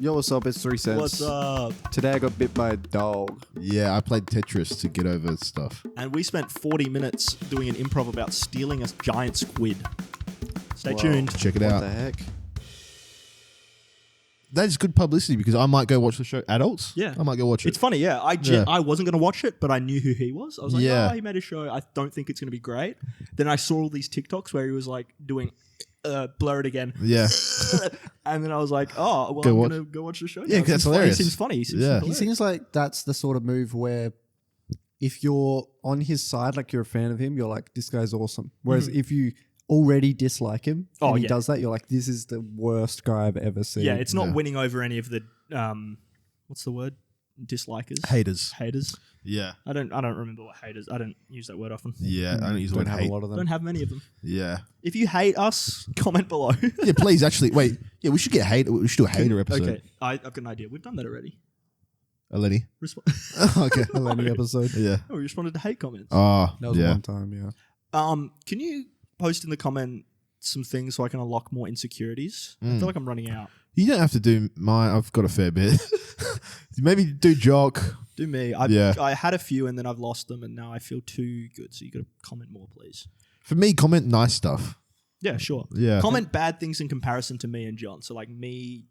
Yo, what's up? It's 3 cents. What's up? Today I got bit by a dog. Yeah, I played Tetris to get over stuff. And we spent 40 minutes doing an improv about stealing a giant squid. Stay Whoa. tuned. Check it What out. the heck? That is good publicity because I might go watch the show. Adults? Yeah. I might go watch it. It's funny, yeah. I wasn't going to watch it, but I knew who he was. I was like, Yeah. oh, he made a show. I don't think it's going to be great. Then I saw all these TikToks where he was like doing blur it again. Yeah. And then I was like, oh, well, Go I'm watch- going to go watch the show. Yeah, now. 'cause that's He hilarious. seems funny. He seems Yeah. He seems like that's the sort of move where if you're on his side, like you're a fan of him, you're like, this guy's awesome. Whereas if you already dislike him and he does that, you're like, this is the worst guy I've ever seen. Yeah, it's not winning over any of the, what's the word? Dislikers. Haters. Yeah. I don't remember what haters. I don't use that word often. Yeah. I don't use the Don't word have hate. a lot of them. Don't have many of them. Yeah. If you hate us, comment below. Yeah, please, actually. Wait. Yeah, we should get hate. We should do a hater episode. Okay, I've got an idea. We've done that already. Lenny. Okay, a Lenny episode. Yeah. Oh, we responded to hate comments. Oh, That was yeah. one time, yeah. Can you post in the comment some things so I can unlock more insecurities? I feel like I'm running out. You don't have to do mine. I've got a fair bit. Maybe do Jock. Do me. I had a few and then I've lost them and now I feel too good. So you got to comment more, please. For me, comment nice stuff. Yeah, sure. Yeah. Comment bad things in comparison to me and John. So like me,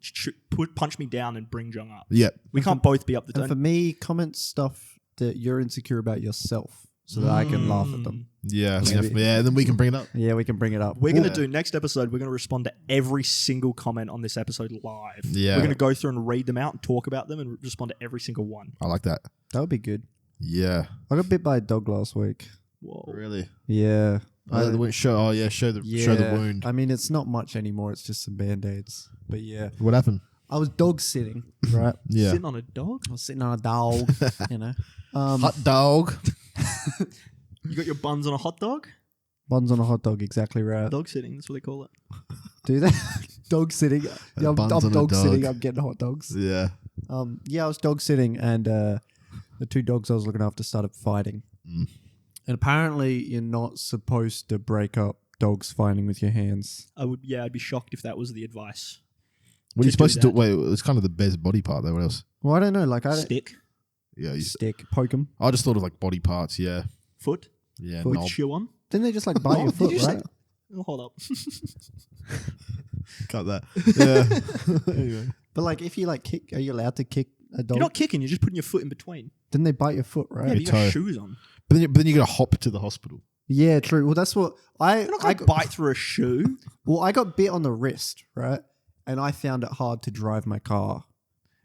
punch me down and bring John up. Yeah. We can't both be up the And for me, comment stuff that you're insecure about yourself so that I can laugh at them. Yeah. Maybe. Yeah. And then we can bring it up. Yeah, we can bring it up. We're going to do next episode. We're going to respond to every single comment on this episode live. Yeah. We're going to go through and read them out and talk about them and respond to every single one. I like that. That would be good. Yeah. I got bit by a dog last week. Whoa. Really? Yeah. Show the wound. I mean, it's not much anymore. It's just some Band-Aids. But yeah. What happened? I was dog sitting, right? Yeah. Sitting on a dog? I was sitting on a dog, you know. Hot dog. You got your buns on a hot dog? Buns on a hot dog, exactly right. Dog sitting, that's what they call it. Do that? Dog sitting. Yeah, I'm Buns on a dog dog. sitting. I'm getting hot dogs. Yeah. Yeah, I was dog sitting and the two dogs I was looking after started fighting. And apparently you're not supposed to break up dogs fighting with your hands. I'd be shocked if that was the advice. What are you supposed to do do? Wait, it's kind of the best body part though. What else? Well, I don't know. Like, I don't Stick, Yeah. stick, poke them. I just thought of like body parts. Yeah. foot, Yeah. Foot. Knob. shoe on. Then they just like bite your Did foot, you say- right? Oh, hold up. Cut that. Yeah. Anyway. But like, if you like kick, are you allowed to kick a dog? You're not kicking, you're just putting your foot in between. Then they bite your foot, right? Yeah, but you got toe. shoes on. But then you got to hop to the hospital. Yeah, true. Well, that's what You're not going to bite through a shoe. Well, I got bit on the wrist, right? And I found it hard to drive my car.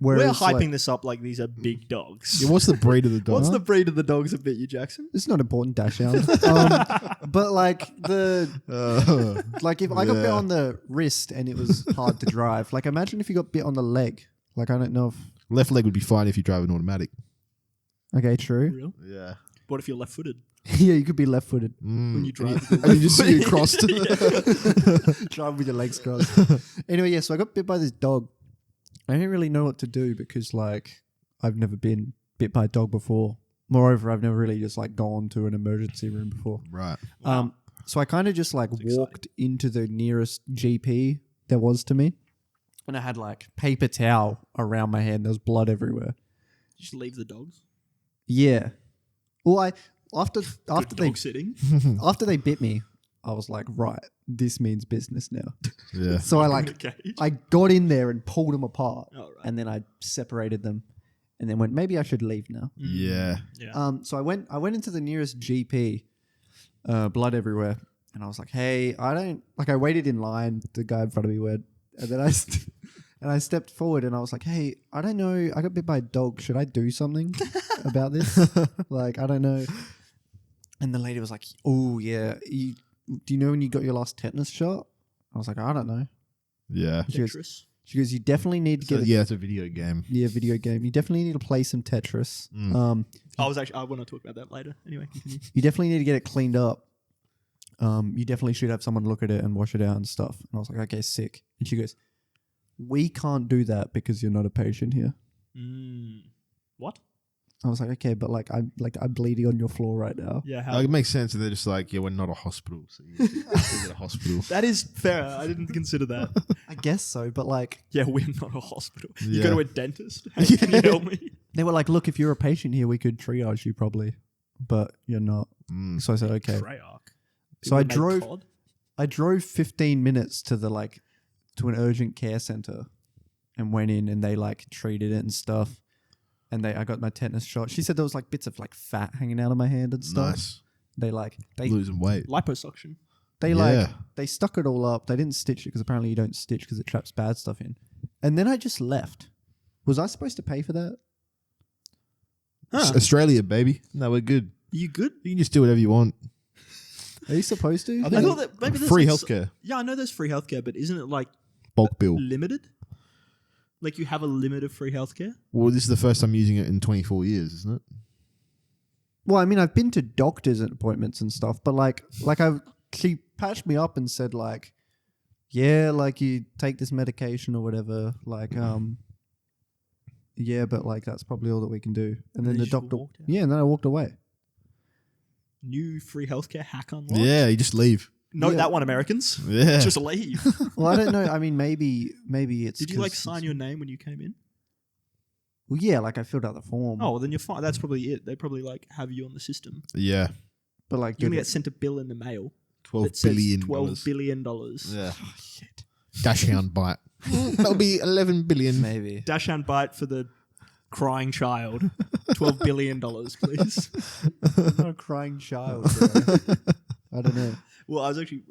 We're Whereas, hyping like, this up like these are big dogs. Yeah, what's the breed of the dog? What's the breed of the dogs that bit you, Jackson? It's not important, dash hound. But like if I got bit on the wrist and it was hard to drive, like imagine if you got bit on the leg. Like I don't know if. Left leg would be fine if you drive an automatic. Okay, true. Real? Yeah. What if you're left-footed Yeah, you could be left-footed. when you drive? And you just see it crossed. Drive with your legs crossed. Anyway, yeah, so I got bit by this dog. I didn't really know what to do because like I've never been bit by a dog before. Moreover, I've never really just like gone to an emergency room before. Right. So I kind of just like walked into the nearest GP there was to me. And I had like paper towel around my head. There was blood everywhere. Just leave the dogs. Yeah. Well, after Dog sitting. after they bit me, I was like, right, this means business now. Yeah. So In a cage. I got in there and pulled them apart, Oh, right. and then I separated them, and then went, maybe I should leave now. Yeah. Yeah. So I went into the nearest GP, blood everywhere, and I was like, hey, I waited in line. The guy in front of me went, and then I stepped forward and I was like, hey, I don't know. I got bit by a dog. Should I do something about this? Like, I don't know. And the lady was like, oh, yeah. Do you know when you got your last tetanus shot? I was like, I don't know. Yeah. Tetris. She goes, you definitely need to get Yeah, it's a video game. video game. You definitely need to play some Tetris. I want to talk about that later. Anyway, continue. You definitely need to get it cleaned up. You definitely should have someone look at it and wash it out and stuff. And I was like, okay, sick. And she goes, we can't do that because you're not a patient here. What? I was like, okay, but like I'm bleeding on your floor right now. Yeah, Like, it makes sense. And they're just like, yeah, we're not a hospital. So you go to a hospital. that is fair. I didn't consider that. I guess so, but like Yeah, we're not a hospital. You Yeah. go to a dentist. Hey, can you help me? they were like, look, if you're a patient here, we could triage you probably, but you're not. So I said, okay. Treyarch. So I People make drove. COD? I drove 15 minutes to to an urgent care center, and went in, and they like treated it and stuff. And I got my tetanus shot. She said there was like bits of like fat hanging out of my hand and stuff. Nice. They Losing weight. Liposuction. they stuck it all up. They didn't stitch it because apparently you don't stitch because it traps bad stuff in. And then I just left. Was I supposed to pay for that? Huh. Australia, baby. No, we're good. You good? You can just do whatever you want. Are you supposed to? I thought that maybe there's Free like healthcare. Yeah, I know there's free healthcare, but isn't it like Bulk bill. limited? Like you have a limit of free healthcare? Well, this is the first time using it in 24 years, isn't it? Well, I mean, I've been to doctors' appointments and stuff, but she patched me up and said like, yeah, like you take this medication or whatever, yeah, but like that's probably all that we can do. And then you the just doctor, walked out? yeah, and then I walked away. New free healthcare hack unlocked? Yeah, you just leave. Note Yeah. that one, Americans. Yeah. Just leave. Well, I don't know. I mean, maybe it's. Did you 'cause like sign your name when you came in? Well, yeah, like I filled out the form. Oh, well, then you're fine. That's probably it. They probably like have you on the system. Yeah. but like, You're gonna get sent a bill in the mail. 12 that says billion. $12 billion. Yeah. oh, shit. Dash hound bite. That'll be 11 billion. Maybe. Dashan bite for the crying child. $12 billion, please. Not a crying child. Bro. I don't know. Well, I was actually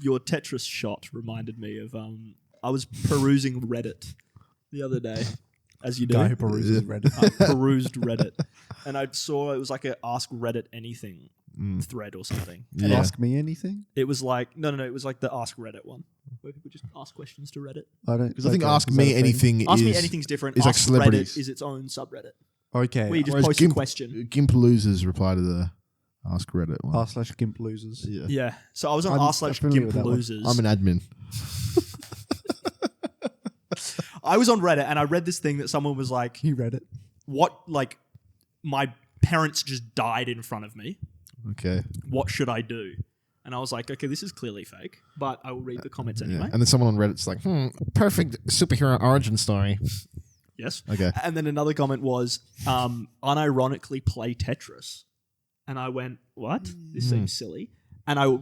your Tetris shot reminded me of I was perusing Reddit the other day, as you do. Guy who peruses Reddit. I perused Reddit, and I saw it was like a Ask Reddit Anything thread or something. And Yeah. Ask me anything. it was like no, it was like the Ask Reddit one, where people just ask questions to Reddit. I don't. Because I think okay, Ask is that a Me thing? Anything Ask is... Me Anything's different. it's like Ask celebrities. Reddit is its own subreddit Okay. where you just Whereas post a question. Gimp losers reply to the Ask Reddit one. r/gimp losers. Yeah. Yeah, so I was on I'm r/gimp familiar with that one. losers. I'm an admin. I was on Reddit and I read this thing that someone was like, You read it. "What? Like, my parents just died in front of me. Okay. What should I do?" And I was like, "Okay, this is clearly fake, but I will read the comments anyway." Yeah. And then someone on Reddit's like, perfect superhero origin story. Yes. Okay. And then another comment was, "Unironically play Tetris," and I went, "What? This seems silly." And I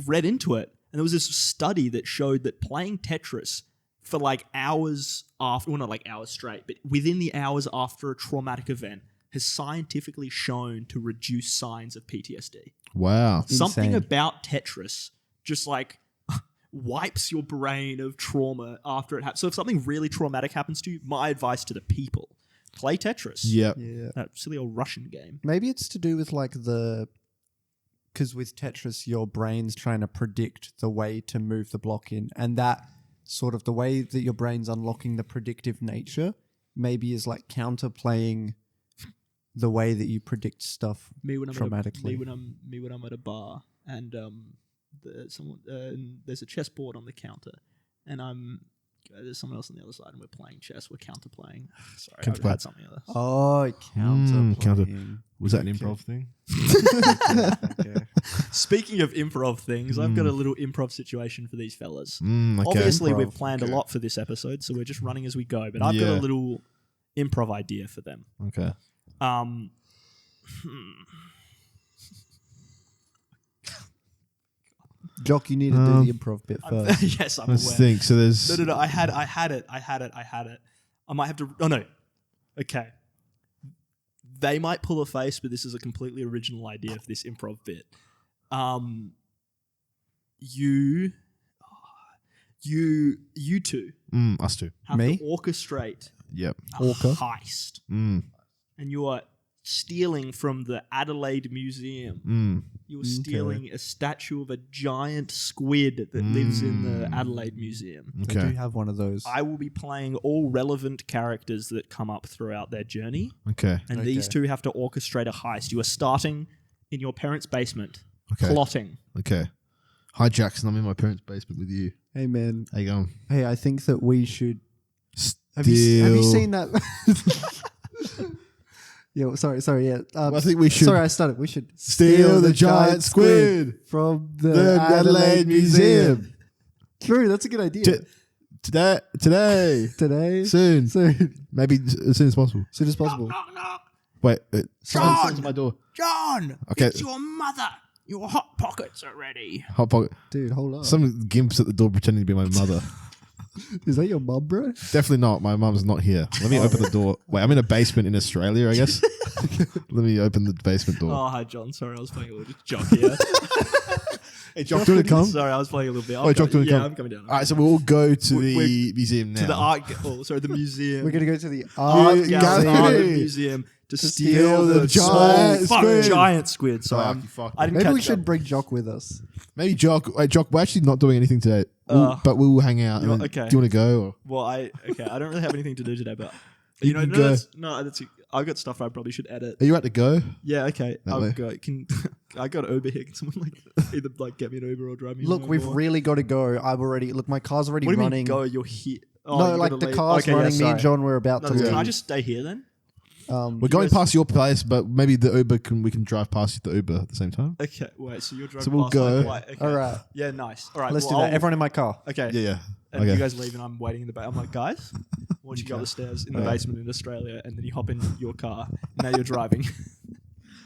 read into it, and there was this study that showed that playing Tetris for like hours after, well, not like hours straight, but within the hours after a traumatic event has scientifically shown to reduce signs of PTSD. Wow. Something Insane. about Tetris just like wipes your brain of trauma after it happens. So if something really traumatic happens to you, my advice to the people, play Tetris. Yep. Yeah. That silly old Russian game. Maybe it's to do with like because with Tetris, your brain's trying to predict the way to move the block in, and that sort of the way that your brain's unlocking the predictive nature maybe is like counterplaying the way that you predict stuff Me when I'm traumatically. me when I'm at a bar and there's a chessboard on the counter and there's someone else on the other side and we're playing chess. We're counterplaying. Sorry, I've Counterplay. had something else. Oh, counter. Was that an improv thing? Okay. Speaking of improv things, I've got a little improv situation for these fellas. Okay. Obviously, Improv. we've planned Okay. a lot for this episode, so we're just running as we go. But I've got a Yeah. little improv idea for them. Okay. Jock, you need to do the improv bit first. Yes, I'm Let's aware. think. So there's... No. I had it. I might have to. Oh no. Okay. They might pull a face, but this is a completely original idea for this improv bit. You two us two. have Me? to orchestrate Yep. a heist, and you are stealing from the Adelaide Museum. You're stealing a statue of a giant squid that lives in the Adelaide Museum. They do Okay. have one of those. I will be playing all relevant characters that come up throughout their journey, Okay. and these two have to orchestrate a heist. You are starting in your parents' basement, Okay. plotting. Okay. Hi, Jackson. I'm in my parents' basement with you. Hey, man. How you going? Hey, I think that we should... Still. Have you seen that? Yeah, sorry, yeah. I think we should. Sorry, I started. We should steal the giant squid from the Adelaide Museum. True, that's a good idea. Today. Soon. Maybe as soon as possible. Soon as possible. Knock, knock. Wait, John! to my door. John! Okay. It's your mother. Your hot pockets are ready. Hot pocket. Dude, hold on. Some gimps at the door pretending to be my mother. Is that your mum, bro? Definitely not. My mum's not here. Let me open the door. Wait, I'm in a basement in Australia, I guess. Let me open the basement door. Oh, hi, John. Sorry, I was playing a little Jock here. Hey, Jock, do you want to come? Sorry, I was playing a little bit. Oh, Jock, do you want to come? I'm coming down. All right, so we'll all go to the We're- museum now. To the art... the museum. We're going to go to the art gallery. Museum to steal steal the the giant squid. giant squid. Sorry, Fuck. I didn't Maybe catch we should that. bring Jock with us. Maybe Jock. Wait, Jock, we're actually not doing anything today. But we will hang out. You want- And then- okay. Do you want to go? Or? Well, I don't really have anything to do today, but You no, can go. that's I've got stuff I probably should edit. Are you right to go? Yeah, okay. That I'll way. go. I got Uber here? Can someone either get me an Uber or drive me? Look, home we've or- really got to go. What My car's already do you running. mean go? You're here. Oh, No, you're like gonna the leave. car's Okay, yeah, running. Me and sorry. John were about No, to can leave. I just stay here then? We're going guys- past your place, but maybe the Uber we can drive past the Uber at the same time. Okay, wait. So you're driving. So we'll past go. okay. All right. Yeah, nice. All right, Let's well, do that. I'll- Everyone in my car. Okay. Yeah. And Okay. you guys leave, and I'm waiting in the back. I'm like, guys, why don't you go Okay. upstairs in the Okay. basement in Australia, and then you hop in your car. Now you're driving.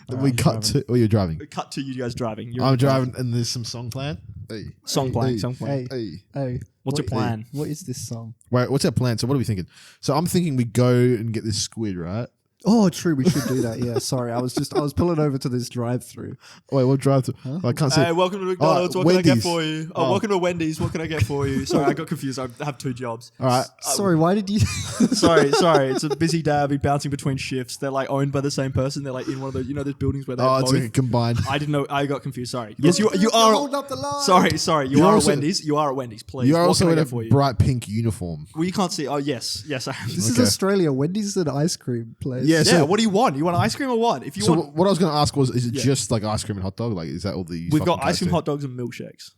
Then Alright, we I'm cut driving. to. Oh, you're driving. Cut to you guys driving. You're in I'm the car. driving, and there's some song playing. Hey. Song playing. Hey. Song playing. Hey, Hey. hey. What's your what- plan? What is this song? Wait, what's our plan? So what are we thinking? So I'm thinking we go and get this squid, right? Oh, true. We should do that. Yeah. Sorry, I was pulling over to this drive-through. Wait, we'll drive to. Huh? I can't see. Hey, welcome to McDonald's. What can I get Wendy's. for you? Oh. Welcome to Wendy's. What can I get for you? Sorry, I got confused. I have two jobs. All right. Sorry, why did you? Sorry. It's a busy day. I'll be bouncing between shifts. They're like owned by the same person. They're like in one of those, those buildings where they're Oh, it's both. like combined. I didn't know. I got confused. Sorry. Yes, you are. Hold up the line. Sorry. You You're are at also- Wendy's. You are at Wendy's. Please. You're what also can I in a get for you? bright pink uniform. Well, you can't see. Oh, yes. I am. This is Okay. Australia. Wendy's is an ice cream place. Yeah, Yeah. so- What do you want? You want ice cream or what? If you So want, what I was going to ask was, is it Yeah. just like ice cream and hot dog? Like, is that all the? we've got ice cream, hot dogs, and milkshakes,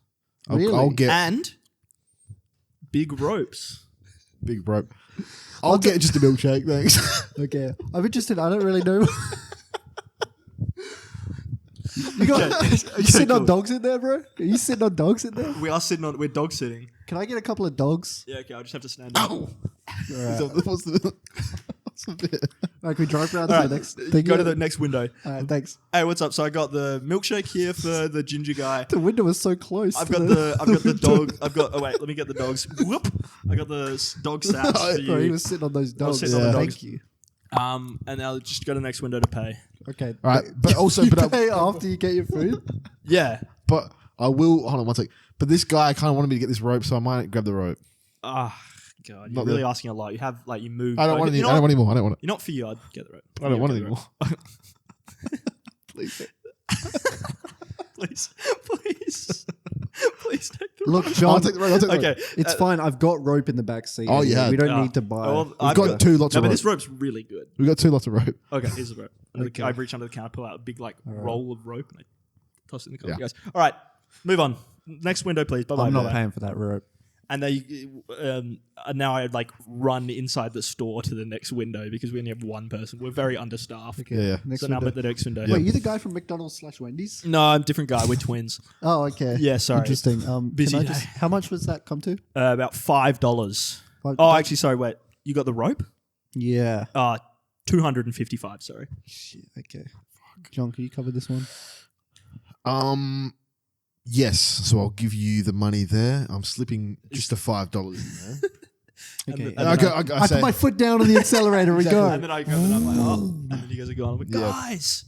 Really? I'll get and big ropes. big rope. I'll get just a milkshake, thanks. Okay. I'm interested. I don't really know. You got? Are you sitting on dogs in there, bro? Are you sitting on dogs in there? We are sitting on. We're dog sitting. Can I get a couple of dogs? Yeah. Okay. I'll just have to stand up. All So right. what's the bit? All right, can we drive around All to right. the next thing? Go to the next window. All right, thanks. Hey, what's up? So I got the milkshake here for the ginger guy. The window is so close. I've to got the dog. Oh wait, let me get the dogs. Whoop! I got the dog saps for Bro, he you. was sitting on those dogs. sitting on the Thank dogs. you. And I'll just go to the next window to pay. Okay. All right, but also, you but pay after you get your food. Yeah. but I will. Hold on one sec. But this guy kind of wanted me to get this rope, so I might grab the rope. Ah, God, you're Not really the- asking a lot. You have you move. I don't want any. You know I don't what? want any more. I don't want it. You're not for you. I'd get the rope. I don't want Get any the more. rope. Please. Please, please take the Look, I'll John. take the rope. I'll take the rope. Okay. It's fine. I've got rope in the back seat. Oh, yeah. We don't Ah. need to buy. Well, We've I've got two lots No, of but rope. this rope's really good. We've got two lots of rope. Okay, here's the rope. Okay. I reach under the counter, pull out a big roll of rope, and I toss it in the car. Yeah. You guys. All right, move on. Next window, please. Bye bye. I'm not paying for that rope. And now I run inside the store to the next window because we only have one person. We're very understaffed. Okay. Yeah. Next So now I'm window. at the next window. Wait, you the guy from McDonald's/Wendy's? No, I'm a different guy. We're twins. Oh, okay. Yeah, sorry. Interesting. Busy can I day. how much was that come to? About $5. Five- Oh, actually, sorry. Wait, you got the rope? Yeah. $255. Sorry. Shit. Okay. John, can you cover this one? Yes. So I'll give you the money there. I'm slipping just the $5 in there. Okay. And then I I say, put my foot down on the accelerator. We go. And then I grab it. I'm like, oh. And then you guys are going. I'm like, Yeah. guys,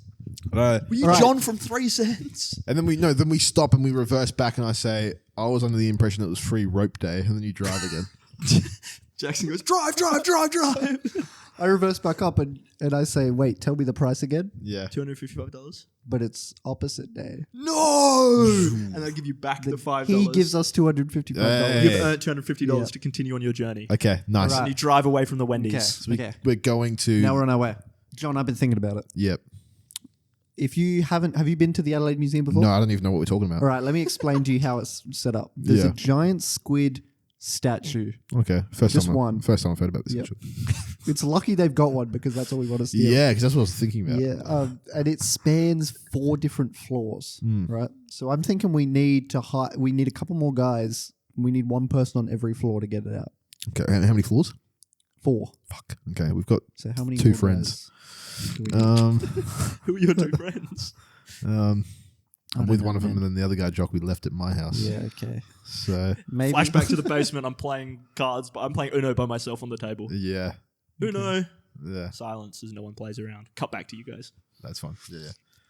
Right. were you All right. John from 3 cents? And then we stop and we reverse back, and I say, I was under the impression it was free rope day, and then you drive again. Jackson goes, drive. I reverse back up and I say, wait, tell me the price again. Yeah. $255. But it's opposite day. No! And I give you back the $5. He gives us $255. Hey. You've earned $250 Yeah. to continue on your journey. Okay. Nice. All And you drive away from the Wendy's. Okay. We're going to. Now we're on our way. John, I've been thinking about it. Yep. If you haven't, have you been to the Adelaide Museum before? No, I don't even know what we're talking about. All right, let me explain to you how it's set up. There's Yeah. a giant squid statue. Okay, first Just time one. First time I've heard about this. Yep. Actually. It's lucky they've got one because that's all we want to steal. Yeah, because that's what I was thinking about. Yeah, and it spans 4 different floors, right? So I'm thinking we need a couple more guys. We need one person on every floor to get it out. Okay, and how many floors? 4. Fuck. Okay, we've got So how many 2 more friends. guys do we need? Who are your 2 friends? I'm with one of them, and then the other guy, Jock, we left at my house. Yeah, okay. So Maybe Flashback to the basement. I'm playing cards, but I'm playing Uno by myself on the table. yeah, Uno. yeah, Silence as no one plays around. Cut back to you guys. that's fine. Yeah.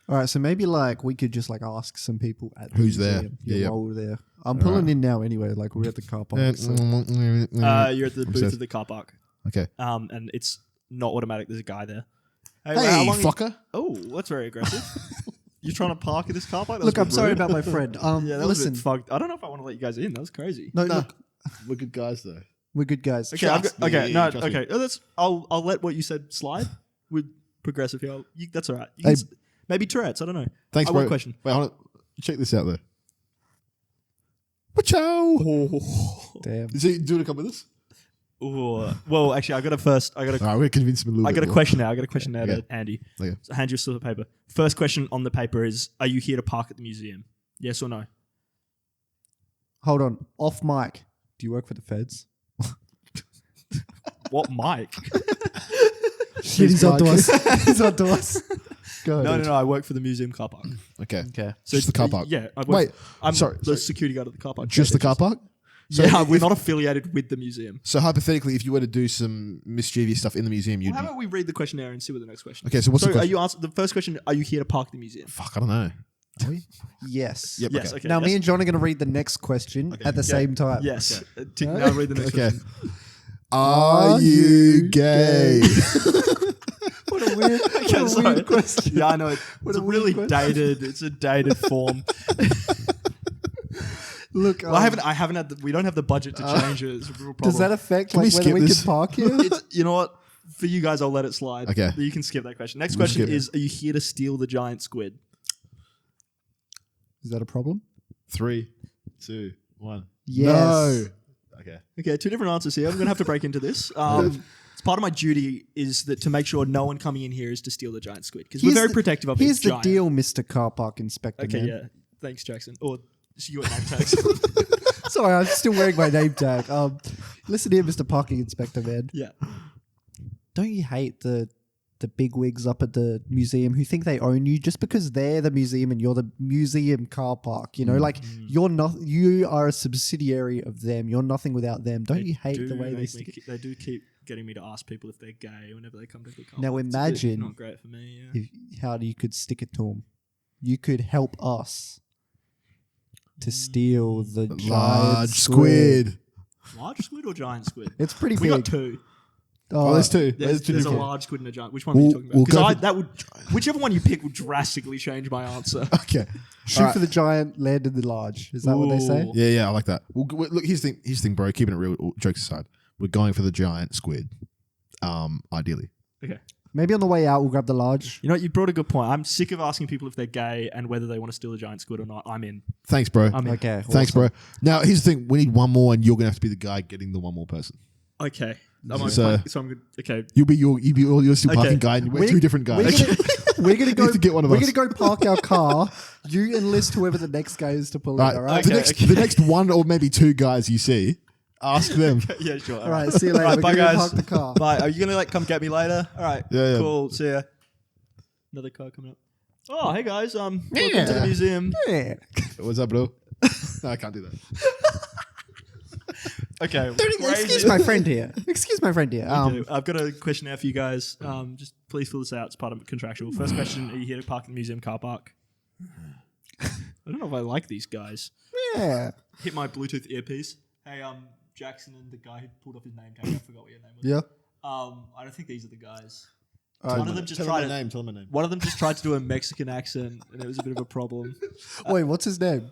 All right, so maybe we could just ask some people at the Who's there? museum. Yeah. while we're there. I'm pulling in now anyway. We're at the car park. So. You're at the booth says- of the car park. Okay. And it's not automatic. There's a guy there. Hey, how long fucker. Oh, that's very aggressive. You're trying to park at this car park? That Look, was a I'm bit sorry rude. about my friend. Yeah, that was a listen. bit fucked. I don't know if I want to let you guys in. That was crazy. No, Nah. look, We're good guys, though. we're good guys. Okay, Trust me, no, trust me. okay. I'll let what you said slide with progressive here. That's all right. Hey. Maybe Tourette's. I don't know. Thanks, I bro. want a question. Wait, hold on. Check this out, though. Ciao. Damn. Is he doing a come with us? Ooh. Well, actually, I got a first. All right, we're going to convince him a little I bit got a more. question now. I got a question now Okay. to Andy. Okay. So hand you a slip of paper. First question on the paper is: are you here to park at the museum? Yes or no? Hold on. Off mic. Do you work for the feds? What mic? Shit, he's onto us. He's onto us. Go ahead. No. I work for the museum car park. Okay. Okay. Just the car park. Yeah. Wait, I'm sorry. the security guard at the car park. Just the car park? So Yeah, we're if- not affiliated with the museum. So hypothetically, if you were to do some mischievous stuff in the museum, you'd How be... about we read the questionnaire and see what the next question is? Okay, so what's the question? Are you answer the first question? Are you here to park at the museum? Fuck, I don't know. Are we? Yes. Yep. Yes. okay. Okay. Now, me yes. and John are going to read the next question at the same time. Yes. Now read the next Okay. question. Are you gay? What a weird, what a sorry. weird question. Yeah, I know. What It's a a weird really question. dated. It's a dated form. Look, Well, I haven't had. We don't have the budget to change it. It's a real problem. does that affect Can we whether skip we this? can park here? It's, you know what? For you guys, I'll let it slide. Okay. You can skip that question. Next We'll question skip it. is: are you here to steal the giant squid? Is that a problem? 3, 2, 1. Yes. No. Okay. Okay, 2 different answers here. I'm going to have to break into this. It's part of my duty is that to make sure no one coming in here is to steal the giant squid because we're Here's very the- protective of it. Here's It's the giant. deal, Mr. Car Park Inspector. Okay, man. yeah. Thanks, Jackson. Or so you got name tags. Sorry, I'm still wearing my name tag. Listen here, Mr. Parking Inspector, man. Yeah. Don't you hate the bigwigs up at the museum who think they own you just because they're the museum and you're the museum car park? You know, you're not. You are a subsidiary of them. You're nothing without them. Don't you hate the way they stick it? They do keep getting me to ask people if they're gay whenever they come to the car. Now park. It's a bit imagine not great for me. Yeah. How you could stick it to them? You could help us to steal the giant Large squid. Large squid or giant squid? It's pretty We big. got 2. Oh, there's 2. There's a different. large squid and a giant. Which one are you talking we'll about? go Because for- that would, whichever one you pick, would drastically change my answer. Okay. Shoot Alright. for the giant, land in the large. Is that what they say? Ooh. Yeah, I like that. Look, here's the thing, bro. Keeping it real, jokes aside, we're going for the giant squid. Ideally. Okay. Maybe on the way out, we'll grab the large. You know what? You brought a good point. I'm sick of asking people if they're gay and whether they want to steal a giant squid or not. I'm in. Thanks, bro. I'm in. Okay. Thanks, awesome. bro. Now, here's the thing. We need one more, and you're gonna have to be the guy getting the one more person. Okay. So- So I'm good. Okay. You're still Okay. parking guy, and we're 2 different guys. We're gonna You go. have to get one of we're us. gonna go park our car. You enlist whoever the next guy is to pull Right. in. All right. Okay. The next 1 or maybe 2 guys you see, ask them. Yeah, sure. All right. See you later. All right, We're bye, gonna go guys. park the car. Bye. Are you going to come get me later? All right. Yeah. Cool. See ya. Another car coming up. Oh, hey guys. Welcome to the museum. Yeah. What's up, bro? No, I can't do that. Okay. Excuse my friend here. Excuse my friend here. Okay, I've got a questionnaire for you guys. Just please fill this out. It's part of contractual. First question: are you here to park in the museum car park? I don't know if I like these guys. Yeah. Hit my Bluetooth earpiece. Hey, Jackson and the guy who pulled off his name tag. I forgot what your name was. Yeah. I don't think these are the guys. Alright. One of them just Tell tried them to. my name. Tell them my name. One of them just tried to do a Mexican accent, and it was a bit of a problem. Wait, what's his name?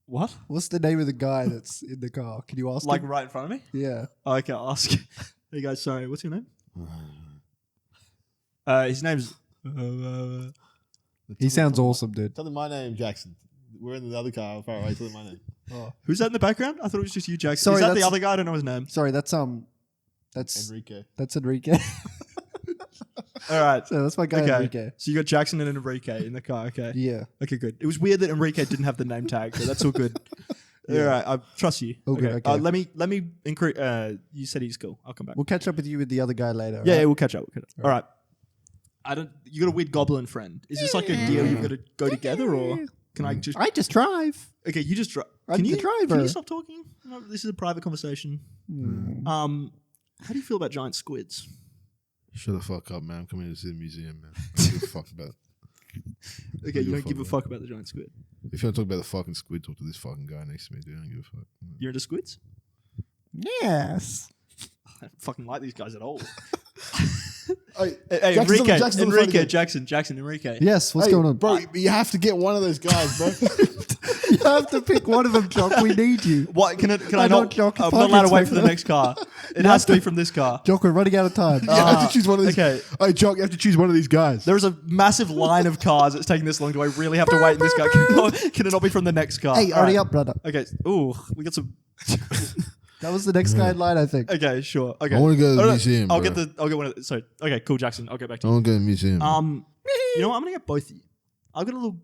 What? What's the name of the guy that's in the car? Can you ask Like him? right in front of me? Yeah. Oh, okay, I'll ask. Hey guys, sorry. What's your name? His name's. He sounds awesome, dude. Tell them my name, Jackson. We're in the other car far away. Tell them my name. Who's that in the background? I thought it was just you, Jackson. Sorry, Is that the that's- other guy? I don't know his name. Sorry, that's Enrique. That's Enrique. All right. So that's my guy Okay. Enrique. So you got Jackson and Enrique in the car. Okay. Yeah. Okay, good. It was weird that Enrique didn't have the name tag, so that's all good. All right, I trust you. All good, okay. Let me increase. You said he's cool. I'll come back. We'll catch up with you with the other guy later. Yeah, right? we'll catch up. All right. I don't. You got a weird goblin friend. Is this like a deal you've got to go together, or can I just? I just drive. Okay, you just drive. I'm Can the you driver. Can you stop talking? No, this is a private conversation. How do you feel about giant squids? Shut the fuck up, man. I'm coming to see the museum, man. I don't give a fuck about it. Okay, you don't give a fuck about the giant squid. If you want to talk about the fucking squid, talk to this fucking guy next to me, dude. I don't give a fuck. You're into squids? Yes. I don't fucking like these guys at all. Hey, Hey, Jackson's on- Enrique, Jackson's on the phone again. Jackson, Enrique. Yes. What's going on, bro? You have to get one of those guys, bro. You have to pick one of them, Jock. We need you. What can I I not? don't, Jock, I'm fuck not allowed to it, wait for the Jock. next car. It has to be from this car. Jock, we're running out of time. You have to choose one of these. Okay. Hey, Jock, you have to choose one of these guys. There is a massive line of cars that's taking this long. Do I really have to wait in this car? Can it not be from the next car? Hey, All hurry right. up, brother. Okay. Ooh, we got some. That was the next guy in line, I think. Okay, sure. Okay. I wanna go to the Oh, no, museum, I'll bro. get one of the, sorry. Okay, cool, Jackson. I'll get back to I you. want to go to the museum. You know what? I'm gonna get both of you. I've got a little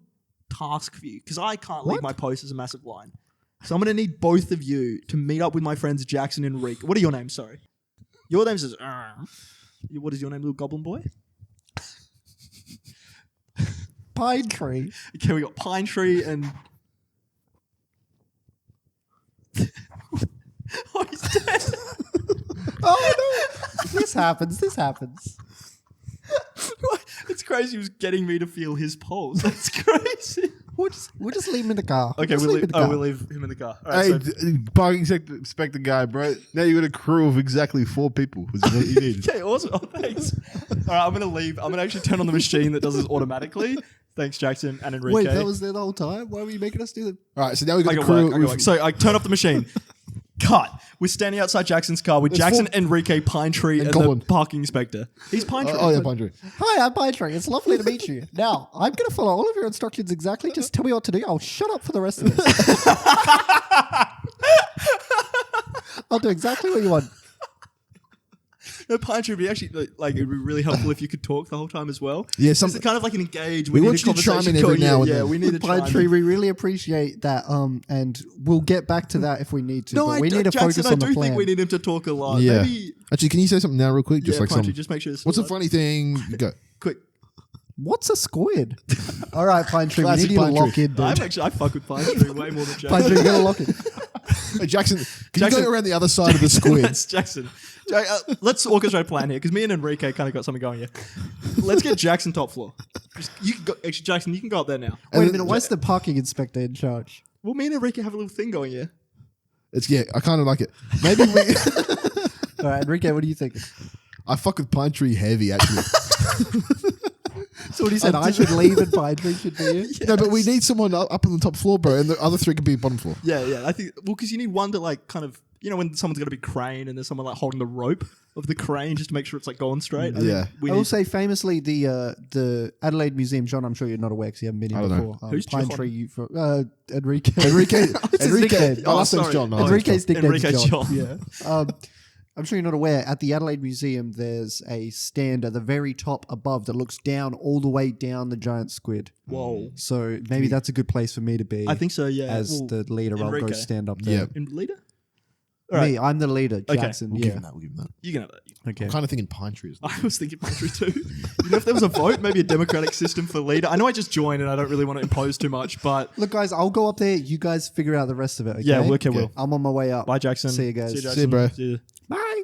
task for you because I can't leave my post as a massive line. So I'm gonna need both of you to meet up with my friends Jackson and Enrique. What are your names? Sorry, your names is. What is your name, little goblin boy? Pine tree. Okay, we got Pine Tree and. Oh, he's dead. Oh, no. This happens. It's crazy. He was getting me to feel his pulse. That's crazy. We'll just leave him in the car. Okay, Just we'll leave him leave. in the car. We'll leave him in the car. All right, Hey, so, parking inspector guy, bro. Now you got a crew of exactly 4 people. Is what you need. okay, awesome. Oh, thanks. All right, I'm gonna leave. I'm gonna actually turn on the machine that does this automatically. Thanks, Jackson and Enrique. Wait, that was there the whole time? Why were you making us do that? All right, so now we got I the got crew. work. I got work. So I turn off the machine. Cut. We're standing outside Jackson's car with There's Jackson, 4 Enrique, Pine Tree, and Goblin. the parking inspector. He's Pine Tree. Oh yeah, Pine Tree. Hi, I'm Pine Tree. It's lovely to meet you. Now, I'm going to follow all of your instructions exactly. Just tell me what to do. I'll shut up for the rest of this. I'll do exactly what you want. No, Pine Tree would be actually like it'd be really helpful if you could talk the whole time as well. Yeah, It's kind of like an engage. We need want a you to chime conversation in every going. now and yeah, then. we need to Pine chime Tree, in. we really appreciate that. And we'll get back to that if we need to. No, but we need to Jackson, focus I on do the plan. think we need him to talk a lot. Yeah. Maybe, Actually, can you say something now, real quick? Just yeah, like Pine some. Tree, just make sure. It's What's a alive. funny thing? Go. Quick. What's a squid? All right, Pine Tree, Classic we need you to Pine lock Tree. in, dude. I fuck with Pine Tree way more than Jackson. Pine Tree, you got to lock in. Hey, Jackson, can Jackson- you go around the other side of the squid? That's Jackson. Let's orchestrate a plan here because me and Enrique kind of got something going here. Let's get Jackson top floor. You can go, actually, Jackson, you can go up there now. Wait a minute, why's the parking inspector in charge? Well, me and Enrique have a little thing going here. I kind of like it. Maybe we. All right, Enrique, what do you think? I fuck with Pine Tree heavy, actually. So what he said, I should leave and Pine Tree should be here? No, but we need someone up on the top floor, bro, and the other 3 can be bottom floor. Yeah. I think because you need one to like kind of when someone's got a big crane and there's someone like holding the rope of the crane just to make sure it's like going straight. I think Yeah. we I will need, say famously the Adelaide Museum, John, I'm sure you're not aware because you haven't been I here don't know. before. Who's Pine John? Tree, Enrique. Enrique. It's his nickname. My last name's sorry. John. Enrique's nickname is Enrique's John. John. Yeah. I'm sure you're not aware, at the Adelaide Museum, there's a stand at the very top above that looks down all the way down the giant squid. whoa. So maybe that's a good place for me to be. I think so. Yeah. as Well, the leader, I'll Enrique. go stand up there. Yeah. in leader. All right. Me, I'm the leader, Jackson. We'll yeah. give him that. We'll give him that. You can have that. Okay. I'm kind of thinking Pine Tree. I was thinking Pine Tree too. You know, if there was a vote, maybe a democratic system for leader. I know I just joined and I don't really want to impose too much, but Look, guys, I'll go up there. You guys figure out the rest of it. Okay? yeah, okay, Will. I'm on my way up. Bye, Jackson. See you guys. Jackson. See you, bro. See you. Bye.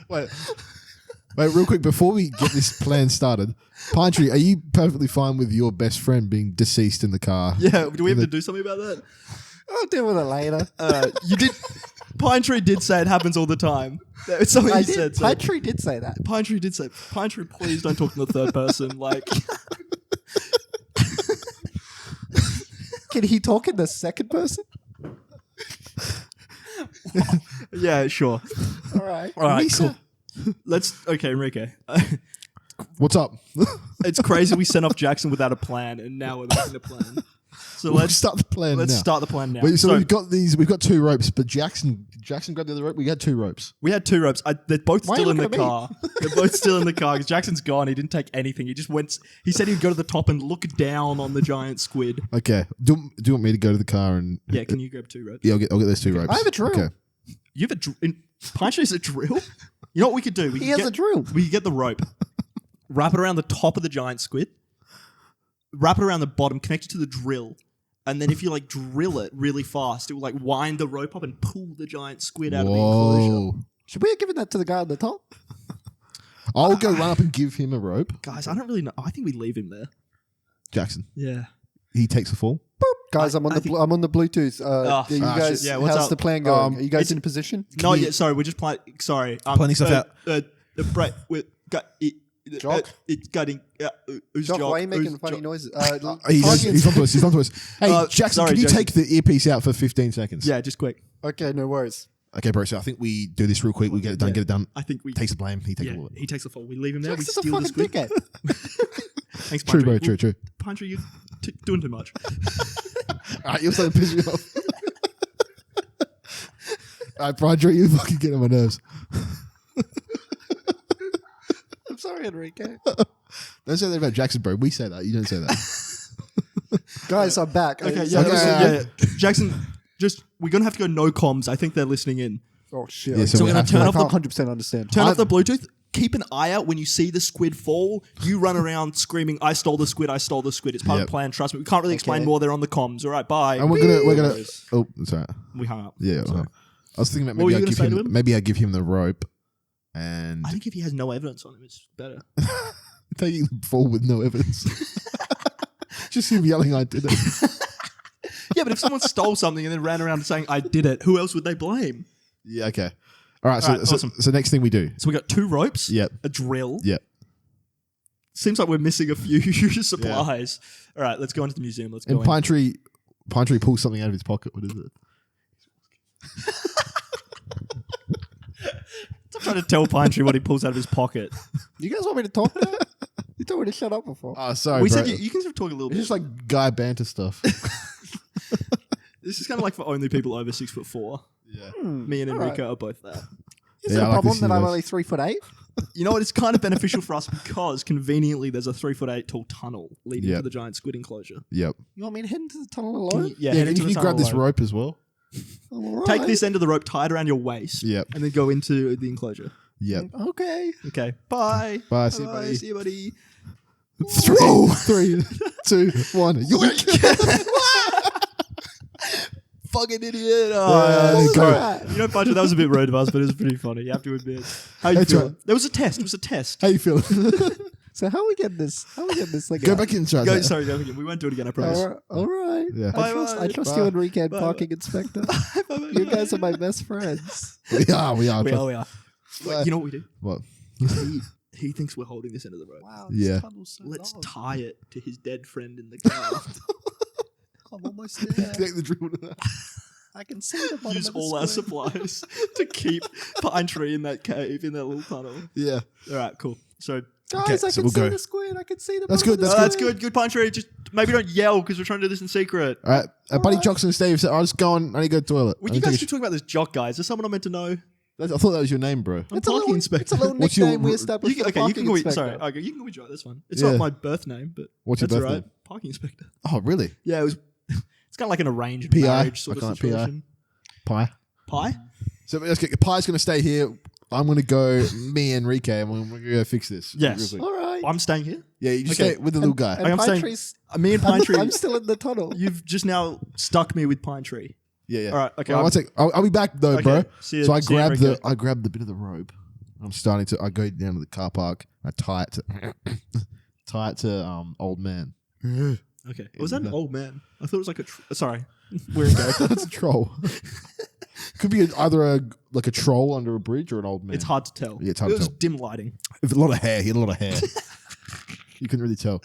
Wait, real quick, before we get this plan started, Pine Tree, are you perfectly fine with your best friend being deceased in the car? Yeah, do we have to do something about that? I'll deal with it later. You did. Pine Tree did say it happens all the time. It's something I you did. said. So. Pine Tree did say that. Pine Tree did say. Pine Tree, please don't talk in the third person. Like, Can he talk in the second person? yeah, sure. All right. All right, Lisa. cool. Let's. Okay, Enrique. What's up? It's crazy we sent off Jackson without a plan, and now we're making a plan. So Let's start the plan let's now. start the plan now. Wait, so we've got 2 ropes, but Jackson grabbed the other rope. We had 2 ropes. We had 2 ropes. They're both Why are still you in the looking at me? car. They're both still in the car because Jackson's gone. He didn't take anything. He just went. He said he'd go to the top and look down on the giant squid. Okay. Do you want me to go to the car and? Yeah, can you grab 2 ropes? Yeah, I'll get those 2 ropes. I have a drill. Okay. You have a Pine Tree's a drill. You know what we could do? He has a drill. We could get the rope, wrap it around the top of the giant squid, wrap it around the bottom, connect it to the drill. And then if you like drill it really fast, it will like wind the rope up and pull the giant squid out of the enclosure. Should we have given that to the guy on the top? I'll go run up and give him a rope. Guys, I don't really know. I think we leave him there. Jackson. Yeah. He takes the fall. Guys, I'm on the Bluetooth. Oh, you guys, shit. Yeah, what's how's up? the plan going? Are you guys it's- in a position? No, yeah, sorry, we're just playing. Sorry. Planning stuff out. The break with got it. Jock? It's getting. Who's Jock, Jock? why are you making Who's funny Jock? noises? He's on to us. He's on to us. Hey, Jackson, sorry, can you Jackson. take the earpiece out for 15 seconds? Yeah, just quick. Okay, no worries. Okay, bro. So I think we do this real quick. We get it done. Yeah. Get it done. I think we Takes the blame. He takes Yeah, all of it. he takes the fall. We leave him there. Jackson's a we steal the fucking squid. dickhead. Thanks, True, Pine bro. Tree. True. Pine Tree, you're doing too much. All right, you're starting to piss me off. All right, Roger, you fucking get on my nerves. I'm sorry, Enrique. Don't say that about Jackson, bro. We say that. You don't say that. Guys, I'm back. Okay, So- yeah. Jackson, we're gonna have to go no comms. I think they're listening in. Oh shit. Yeah, so So we we're gonna have to- turn I off can't the 100% understand. turn off the Bluetooth. Keep an eye out when you see the squid fall. You run around screaming, "I stole the squid! I stole the squid!" It's part of Yep. the plan. Trust me. We can't really explain Okay. more. They're on the comms. All right, bye. And we're gonna. Oh, sorry. We hung up. Yeah. Well, I was thinking about What were maybe you I gonna say to him? maybe I give him the rope, and I think if he has no evidence on him, it's better. taking the fall with no evidence. Just him yelling, "I did it." Yeah, but if someone stole something and then ran around saying, "I did it," who else would they blame? Yeah. Okay. All right. All right, awesome. So next thing we do. So we got 2 ropes. Yep. A drill. Yep. Seems like we're missing a few supplies. All right, let's go into the museum. Let's go. And Pine Tree pulls something out of his pocket. What is it? I'm trying to tell Pine Tree what he pulls out of his pocket. You guys want me to talk now? You told me to shut up before. Oh, sorry. We bro. said you can sort of talk a little It's bit. just like guy banter stuff. This is kind of like for only people over 6'4". Yeah. Me and all Enrico right. are both that. Is Yeah, it I a like problem this that I'm universe. only 3'8"? You know what? It's kind of beneficial for us because conveniently there's a 3'8" tall tunnel leading Yep. to the giant squid enclosure. Yep. You want me to head into the tunnel alone? Yeah, Yeah. head And into if the you tunnel grab this alone. rope as well. All Take right. this end of the rope, tie it around your waist, Yep. and then go into the enclosure. Yep. Okay. Okay, bye. Bye. See you, Bye, buddy. see you, buddy. 3, 2, 1. Yoink. Fucking idiot. Yeah, What go. was that? You know, Patrick, that was a bit rude of us, but it was pretty funny. You have to admit. How you That's feeling? right. There was a test. It was a test. How you feeling? So how are we getting this? How are we getting this thing Go out? back inside. Go, sorry, go again. We won't do it again, I promise. All right. Yeah. I trust Bye. you, Enrique, and Bye. parking inspector. You guys are my best friends. We are. We are. Bye. Wait, you know what we do? What? He thinks we're holding this end of the rope. Wow. Yeah. tunnel's so Let's long. tie it to his dead friend in the car. I'm almost there. Take the drill to that. I can see the bottom Use of the all our squid. supplies to keep Pine Tree in that cave, in that little tunnel. Yeah. All right, cool. So Guys, Okay, I so can we'll see go. the squid. I can see the That's bottom good, of the that's squid. that's good. Good, Pine Tree. Just maybe don't yell because we're trying to do this in secret. All right. Buddy Jockson and Steve said, I'll just go on. I need to go to the toilet. Well, I you need to guys take keep talking about this Jock guy. Is there someone I'm meant to know? I thought that was your name, bro. I'm It's a parking little, inspector. it's a little What's your nickname we r- established You for can, the okay, you can parking go. Sorry, inspector. okay, you can go with Jock. That's fine. It's Yeah. not my birth name, but What's your that's birth all right. name? Parking inspector. Oh, really? Yeah, it was. It's kind of like an arranged PI. marriage sort I of can't PI. situation. Pie. Pie? So let's get Pie's going to stay here. I'm going to go, me and Enrique, and we're going to go fix this. Yes. Real quick. All right. I'm staying here. Yeah, you just Okay. stay with the little guy. And I'm Pine saying- Tree's, Me and Pine Tree. I'm still in the tunnel. You've just now stuck me with Pine Tree. Yeah, yeah. All right, okay, Well, I'm- one sec. I'll be back though, Okay, bro. see you- So I see you, grab Enrique. the bit of the rope. I'm starting to. I go down to the car park. I tie it to old man. Okay. Was that an old man? I thought it was like a. Sorry, we're in character. That's a troll. Could be either a troll under a bridge or an old man. It's hard to tell. Yeah, it's hard it to was tell. dim lighting. With a lot of hair. He had a lot of hair. You couldn't really tell.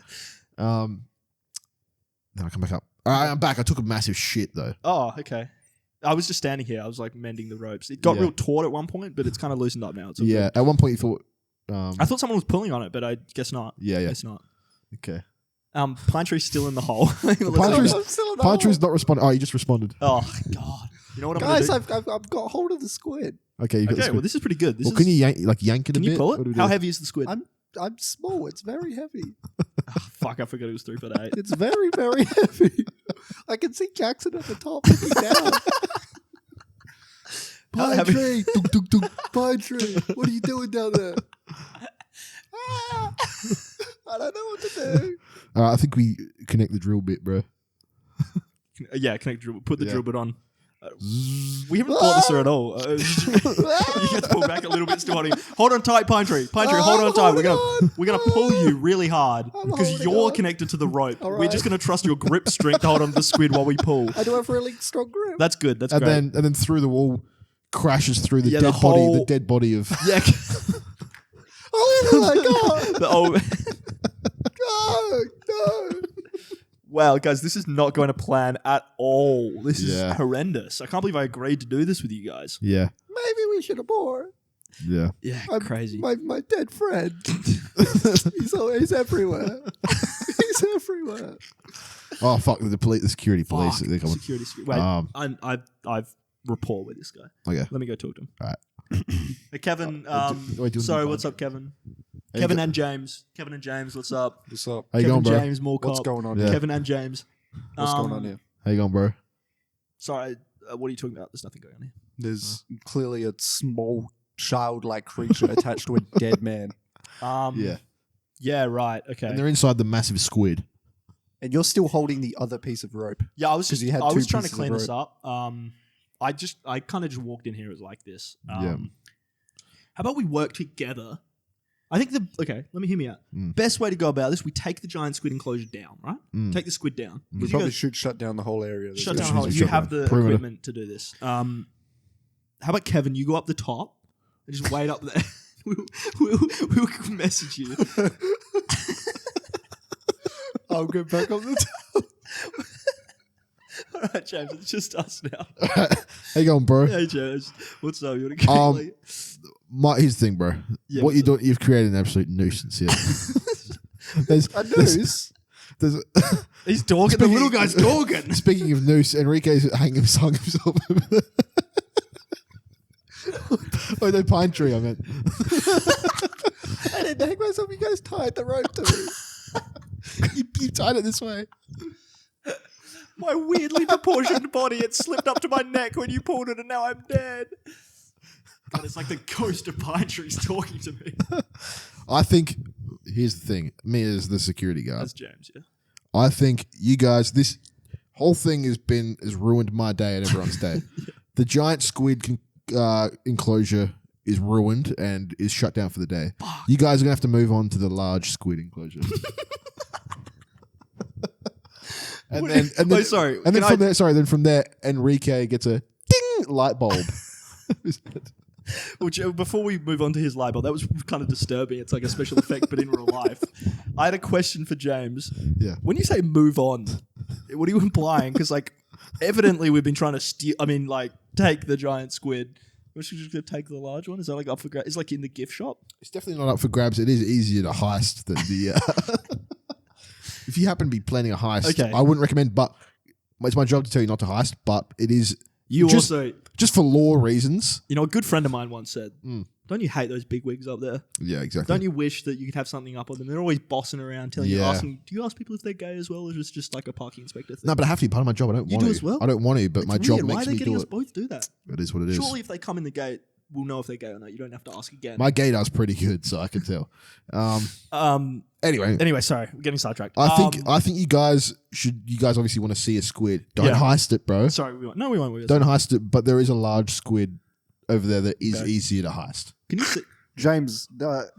Then I come back up. All right, I'm back. I took a massive shit though. Oh, okay. I was just standing here. I was like mending the ropes. It got Yeah. real taut at one point, but it's kind of loosened up now. It's all Yeah. good. At one point you thought I thought someone was pulling on it, but I guess not. Yeah. Guess not. Okay. Pine tree's still in the hole. Pine tree's not responding. Oh, you just responded. Oh God! You know what I'm Guys, gonna do? I've got hold of the squid. Okay, you got the Okay, squid. well this is pretty good. This Well, is, can you yank it a can bit? you pull What do it? we do? How heavy is the squid? I'm small. It's very heavy. Fuck! I forgot it was 3'8". It's very, very heavy. I can see Jackson at the top looking down. Pine tree. Dunk, dunk, dunk. Pine tree. What are you doing down there? I don't know what to do. I think we connect the drill bit, bro. Yeah, connect drill. Put the Yeah. drill bit on. We haven't thought this through at all. You have to pull back a little bit. Still holding. Hold on tight, Pine tree. Pine tree, hold on tight. We're gonna pull you really hard because holding you're on. connected to the rope. All We're right. just gonna trust your grip strength to hold on to the squid while we pull. I do have really strong grip. That's good. That's And great. then through the wall crashes through the Yeah, dead the body. whole- The dead body of. Yeah. Oh my god! the old, No! wow, guys, this is not going to plan at all. This is Yeah. horrendous. I can't believe I agreed to do this with you guys. Yeah. Maybe we should abort. Yeah. Yeah, I'm- crazy. My dead friend. he's everywhere. He's everywhere. Oh fuck! The security police. Fuck, They're coming. security. Wait, I've rapport with this guy. Okay. Let me go talk to him. All right. Hey, Kevin. do you want Sorry, to- what's up, Kevin? Hey, Kevin and James. Kevin and James, what's up? What's up? How you Kevin going, bro? James, more What's cop. going on Yeah. here? Kevin and James. What's going on here? How you going, bro? Sorry, what are you talking about? There's nothing going on here. There's clearly a small childlike creature attached to a dead man. Yeah. Yeah, right. Okay. And they're inside the massive squid. And you're still holding the other piece of rope. Yeah, I was 'Cause just you had I two was trying to pieces of clean this rope. up. I kind of just walked in here. It was like this. Yeah. How about we work together? I think let me hear me out. Mm. Best way to go about this: we take the giant squid enclosure down, right? Mm. Take the squid down. We 'Cause you probably guys should shut down the whole area. There's shut a- down. should Whole, be you shut have down. the Perimeter. equipment to do this. How about Kevin? You go up the top and just wait up there. we'll message you. I'll go back on the top. All right, James. It's just us now. How you going, bro? Hey, James. What's up? You want to go? Here's the thing, bro. Yeah, what what's you doing? You've created an absolute nuisance here. there's, A noose? there's, He's talking. The little guy's talking. speaking of noose, Enrique's hung himself over there. Oh, no, pine tree, I meant. I didn't hang myself. You guys tied the rope to me. you tied it this way. My weirdly proportioned body, it slipped up to my neck when you pulled it, and now I'm dead. God, it's like the ghost of Pine Tree's talking to me. I think, here's the thing. Me as the security guard. That's James, yeah. I think you guys, this whole thing has ruined my day and everyone's day. The giant squid enclosure is ruined and is shut down for the day. You guys are going to have to move on to the large squid enclosure. And then from there, Enrique gets a ding light bulb. Which, before we move on to his light bulb, that was kind of disturbing. It's like a special effect, but in real life. I had a question for James. Yeah. When you say move on, what are you implying? Because, like, evidently we've been trying to take the giant squid. We're just going to take the large one? Is that like up for grabs? It's like in the gift shop? It's definitely not up for grabs. It is easier to heist than the... If you happen to be planning a heist, Okay. I wouldn't recommend, but it's my job to tell you not to heist, but it is just for law reasons. You know, a good friend of mine once said, don't you hate those big wigs up there? Yeah, exactly. Don't you wish that you could have something up on them? They're always bossing around, telling you, asking, do you ask people if they're gay as well, or is it just like a parking inspector thing? No, but I have to be part of my job. I don't You want do to. as well? I don't want to, but It's my job weird. Why are makes they me getting do us it. both do that? It is what it is. Surely if they come in the gate, we'll know if they're gay or not. You don't have to ask again. My gaydar's pretty good, so I can tell. Anyway, Sorry, we're getting sidetracked. I think you guys obviously want to see a squid. Don't heist it, bro. Sorry, we won't. No, we won't. Don't heist it, but there is a large squid over there that is easier to heist. Can you see? James,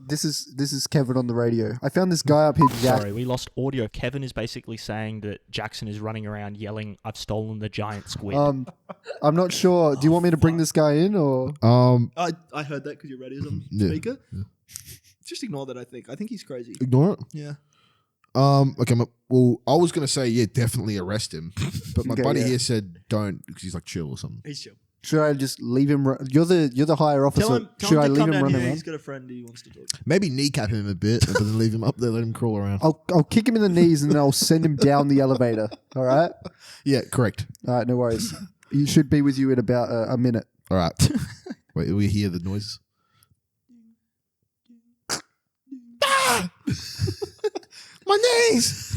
this is Kevin on the radio. I found this guy up here, Jack. Sorry, we lost audio. Kevin is basically saying that Jackson is running around yelling, "I've stolen the giant squid." I'm not sure. Do you want me to bring this guy in, or I heard that because your radio's on speaker. Yeah. Just ignore that. I think he's crazy. Ignore it. Yeah. Okay. Well, I was gonna say definitely arrest him, but my Okay, buddy yeah. here said don't because he's like chill or something. He's chill. Should I just leave him? You're the higher officer. Should I leave him run around? He's got a friend he wants to talk to. Maybe kneecap him a bit, but then leave him up there, let him crawl around. I'll kick him in the knees and then I'll send him down the elevator. All right. Yeah, correct. All right, no worries. He should be with you in about a minute. All right. Wait, we hear the noises. Ah! My knees.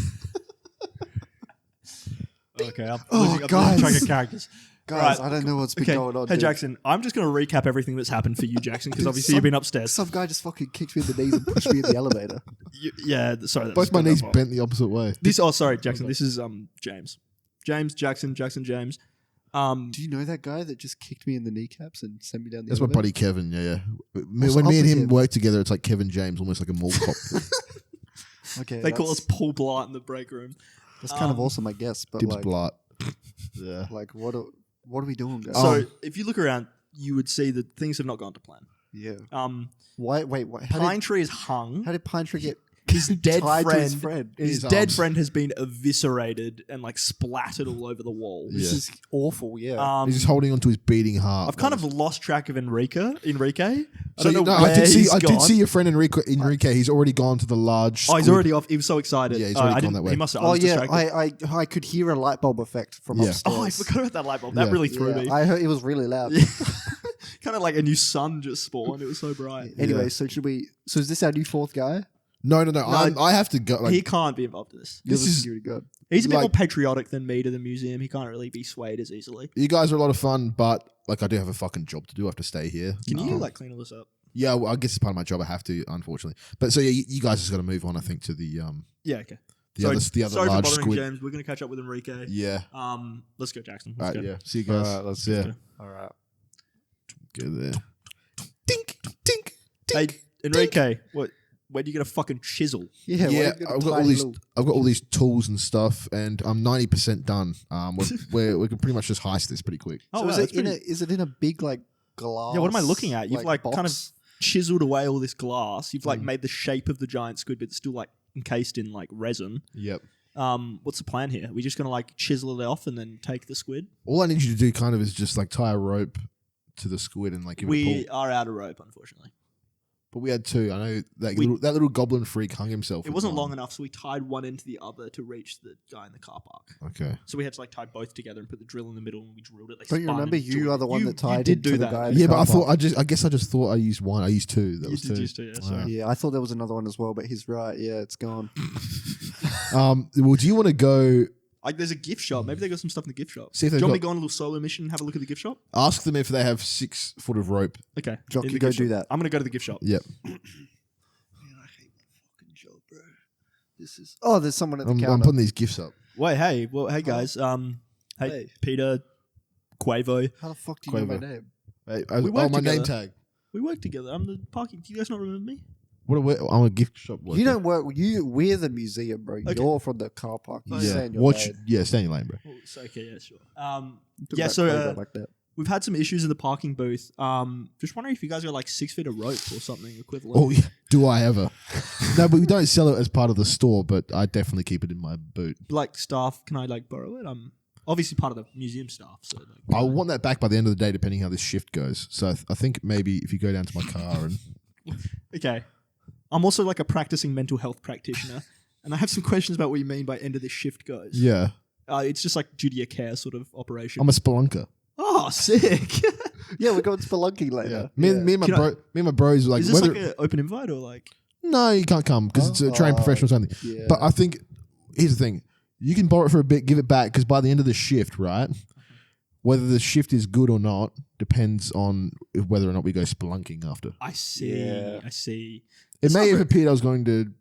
Okay, I'm Oh, losing guys. track of characters. Guys, Right. I don't know what's been going on. Hey, dude. Jackson, I'm just going to recap everything that's happened for you, Jackson, because Dude, obviously you've been upstairs. Some guy just fucking kicked me in the knees and pushed me in the elevator. Sorry. that Both was my not knees that far. bent the opposite way. Sorry, Jackson. This is James. Jackson, James. Do you know that guy that just kicked me in the kneecaps and sent me down the That's my elevator? buddy Kevin. Yeah. What's When up me and with him him? work together, it's like Kevin James, almost like a mall cop. Okay, They call us Paul Blart in the break room. That's kind of also my guess, but Dibs like, Blart. Yeah. like what are we doing, guys? So if you look around, you would see that things have not gone to plan. yeah. Wait. Wait. Pine Tree is hung. How did Pine Tree get His dead tied to his friend. friend? His his dead arms. friend has been eviscerated and like splattered all over the wall. Yeah. This is awful. Yeah. He's just holding onto his beating heart. I've kind of lost track of Enrique. I So don't know I where did see. he's I did gone. see your friend Enrique. He's already gone to the large. Oh, he's Squid. already off. He was so excited. Yeah, he's already I gone didn't- that way. He must have. I Oh was yeah, distracted. I could hear a light bulb effect from Yeah. upstairs. Oh, I forgot about that light bulb. That Yeah. really threw me. I heard it was really loud. Kind of like a new sun just spawned. It was so bright. Anyway, Yeah. so is this our new fourth guy? No. I have to go. Like, He can't be involved in this. You're This the is- security guard. He's a bit like- more patriotic than me to the museum. He can't really be swayed as easily. you guys are a lot of fun, but like I do have a fucking job to do. I have to stay here. Can you like clean all this up? Yeah, well, I guess it's part of my job. I have to, unfortunately. But so yeah, you guys just got to move on. I think to the Yeah. Okay. the other sorry for large bothering squid. James. We're gonna catch up with Enrique. Yeah. Let's go, Jackson. All Let's right. go. Yeah. See you guys. All right, let's yeah. All right. Go there. Dink, dink, Hey, dink. Enrique. What? Where do you get a fucking chisel? Yeah. why Yeah, you got a I've got all tiny these. little- I've got all these tools and stuff, and I'm 90% done. We can pretty much just heist this pretty quick. Oh, So wow, is that's it in pretty- is it in a big like glass? Yeah, what am I looking at? You've like kind of box? chiseled away all this glass. You've like made the shape of the giant squid, but it's still like encased in like resin. Yep. What's the plan here? Are we just gonna like chisel it off and then take the squid? All I need you to do kind of is just like tie a rope to the squid and like give it a We pull. are out of rope, unfortunately. But we had two. I know that We- that little goblin freak hung himself. It with wasn't one. long enough, so we tied one end to the other to reach the guy in the car park. Okay. So we had to like tie both together and put the drill in the middle, and we drilled it. They Don't you spun remember and you drilled are it. the one that tied did into do the that. guy. Yeah, but I car thought I guess I just thought I used one. I used two. That You was did two. use two, yeah, Wow. sorry. Yeah, I thought there was another one as well, but he's right. Yeah, it's gone. Well, do you want to go Like, there's a gift shop. Maybe they got some stuff in the gift shop. See if Do they've you want me to got- go on a little solo mission and have a look at the gift shop? ask them if they have 6 foot of rope? Okay. Jock, in you the go gift do shop. that. I'm going to go to the gift shop. Yep. Man, I hate my fucking job, bro. This is. Oh, there's someone at the I'm counter. putting these gifts up. Wait, hey guys. Hey, Hey. Peter, Quavo. How the fuck do you know my Quavo. name? Hey, We oh, work my name together. tag. We work together. I'm the parking. Do you guys not remember me? I'm a gift shop worker. You don't work. We're the museum, bro. Okay. You're from the car park. You Oh, stay yeah. in your Watch. lane. Yeah, stay in your lane, bro. Oh, it's okay. Yeah, sure. Talk Yeah, about so Quavo like that. we've had some issues in the parking booth. Just wondering if you guys got like 6 feet of rope or something equivalent. Oh, yeah. Do I ever? No, but we don't sell it as part of the store, but I definitely keep it in my boot. Like staff, can I like borrow it? I'm obviously part of the museum staff, so like, I want that back by the end of the day, depending how this shift goes. So I think maybe if you go down to my car and okay. I'm also like a practicing mental health practitioner, and I have some questions about what you mean by end of this shift goes. yeah, It's just like duty of care sort of operation. I'm a spelunker. Oh, sick! Yeah, we're going spelunking later. Me and my Can I- bros were like, Is this whether, like an open invite or like? no, you can't come because it's a trained professionals only. Yeah. But I think here's the thing: you can borrow it for a bit, give it back, because by the end of the shift, right, whether the shift is good or not depends on whether or not we go spelunking after. I see. Yeah. I see. It It's may not have very- appeared I was going to.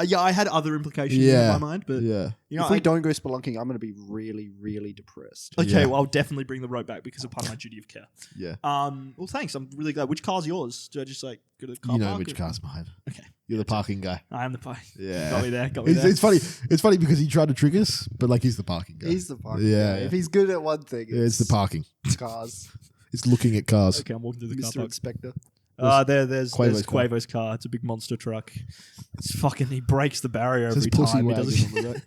Yeah, I had other implications Yeah. in my mind, but Yeah, you know, if we don't go spelunking, I'm going to be really, really depressed. okay, Yeah. well, I'll definitely bring the rope back because of part of my duty of care. yeah. Well, thanks. I'm really glad. Which car's yours? Do I just like go to the car You know park which or- car's mine. Okay, You're the parking guy. I am the park. Yeah. Got me there. Got me It's, there. it's funny. It's funny because he tried to trick us, but like he's the parking guy. He's the fucking Yeah, guy. yeah. If he's good at one thing, Yeah, it's the parking. cars. It's looking at cars. Okay, I'm walking through the car Mr. park. Inspector. There's Quavo's Quavo's car. car. It's a big monster truck. It's fucking. He breaks the barrier Says every pussy time. He wagon does on the right.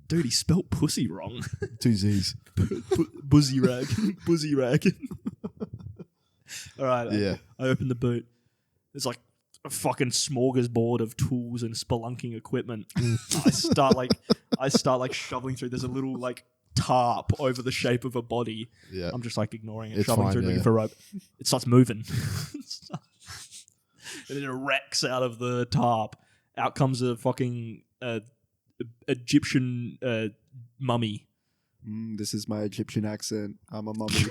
Dude, he spelt pussy wrong. 2 Z's. Buzzy rag. Buzzy rag. All right. Yeah. I open the boot. There's like a fucking smorgasbord of tools and spelunking equipment. I start like shoveling through. There's a little like tarp over the shape of a body. Yeah. I'm just like ignoring it, It's shoveling fine, through, looking yeah. for a rope. It starts moving. And it erects out of the tarp. Out comes a fucking Egyptian mummy. This is my Egyptian accent. I'm a mummy.